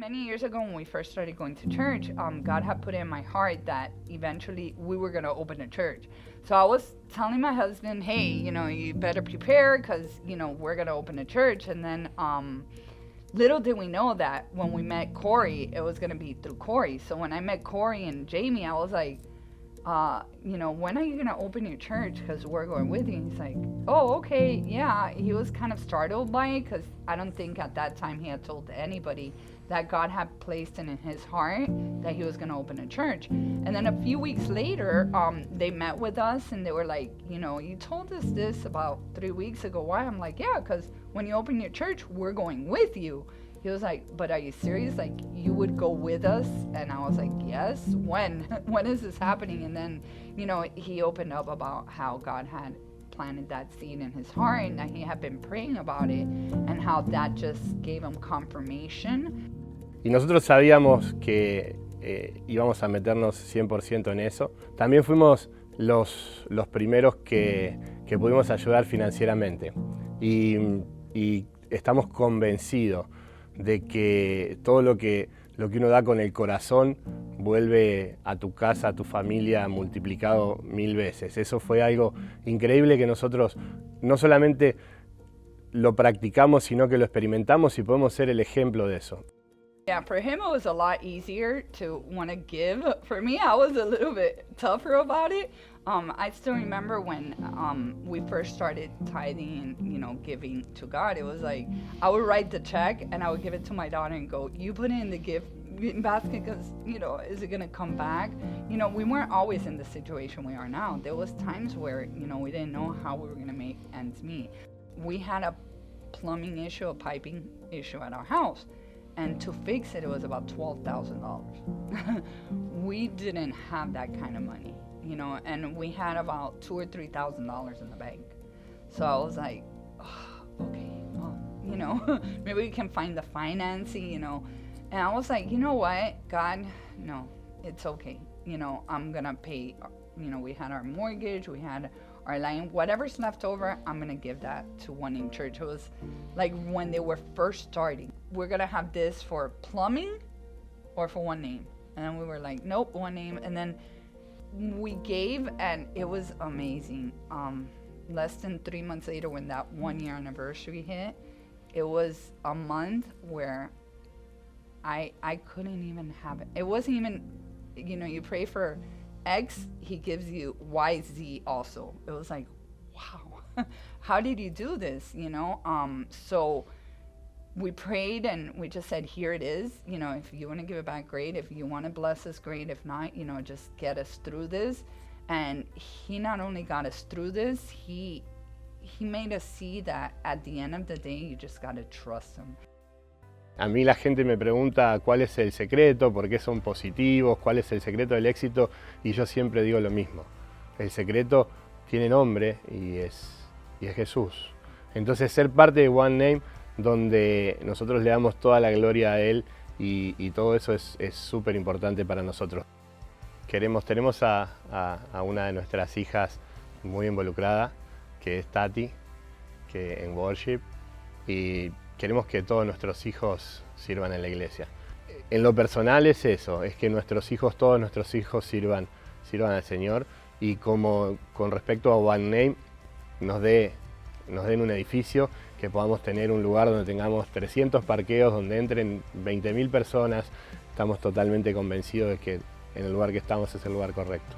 Many years ago when we first started going to church, God had put in my heart that eventually we were going to open a church. So I was telling my husband, hey, you better prepare because, we're going to open a church. And then little did we know that when we met Corey, it was going to be through Corey. So when I met Corey and Jamie, I was like, when are you going to open your church? Because we're going with you. And he's like, oh, okay, yeah. He was kind of startled by it because I don't think at that time he had told anybody that God had placed in his heart that he was going to open a church. And then a few weeks later, they met with us and they were like, you told us this about 3 weeks ago. Why? I'm like, yeah, because when you open your church, we're going with you. He was like, but are you serious? Like, you would go with us? And I was like, yes. When? When is this happening? And then, he opened up about how God had planted that seed in his heart and that he had been praying about it and how that just gave him confirmation. Y nosotros sabíamos que íbamos a meternos 100% en eso. También fuimos los primeros que pudimos ayudar financieramente. Y estamos convencidos de que todo lo que uno da con el corazón vuelve a tu casa, a tu familia, multiplicado 1000 veces. Eso fue algo increíble que nosotros no solamente lo practicamos, sino que lo experimentamos y podemos ser el ejemplo de eso. Yeah, for him it was a lot easier to want to give. For me, I was a little bit tougher about it. I still remember when we first started tithing and giving to God. It was like I would write the check and I would give it to my daughter and go, "You put it in the gift basket because is it gonna come back?" We weren't always in the situation we are now. There was times where we didn't know how we were gonna make ends meet. We had a plumbing issue, a piping issue at our house. And to fix it, it was about $12,000. We didn't have that kind of money, and we had about $2,000 or $3,000 in the bank. So I was like, oh, okay, well, maybe we can find the financing, And I was like, you know what, God, no, it's okay. I'm gonna pay, we had our mortgage, we had our line, whatever's left over, I'm gonna give that to One Name Church. It was like when they were first starting. We're gonna have this for plumbing or for One Name. And then we were like, nope, One Name. And then we gave and it was amazing. Less than 3 months later when that 1 year anniversary hit, it was a month where I couldn't even have it. It wasn't even, you pray for X, he gives you YZ also. It was like, wow, how did you do this? So we prayed and we just said, here it is. If you want to give it back, great. If you want to bless us, great. If not, just get us through this. And he not only got us through this, he made us see that at the end of the day, you just got to trust him. A mí la gente me pregunta cuál es el secreto, por qué son positivos, cuál es el secreto del éxito, y yo siempre digo lo mismo. El secreto tiene nombre y es Jesús. Entonces ser parte de One Name, donde nosotros le damos toda la gloria a Él y todo eso es súper importante para nosotros. Tenemos a una de nuestras hijas muy involucrada, que es Tati, que en worship, y queremos que todos nuestros hijos sirvan en la iglesia. En lo personal es eso, es que todos nuestros hijos sirvan al Señor y como con respecto a One Name nos den un edificio, que podamos tener un lugar donde tengamos 300 parqueos, donde entren 20.000 personas. Estamos totalmente convencidos de que en el lugar que estamos es el lugar correcto.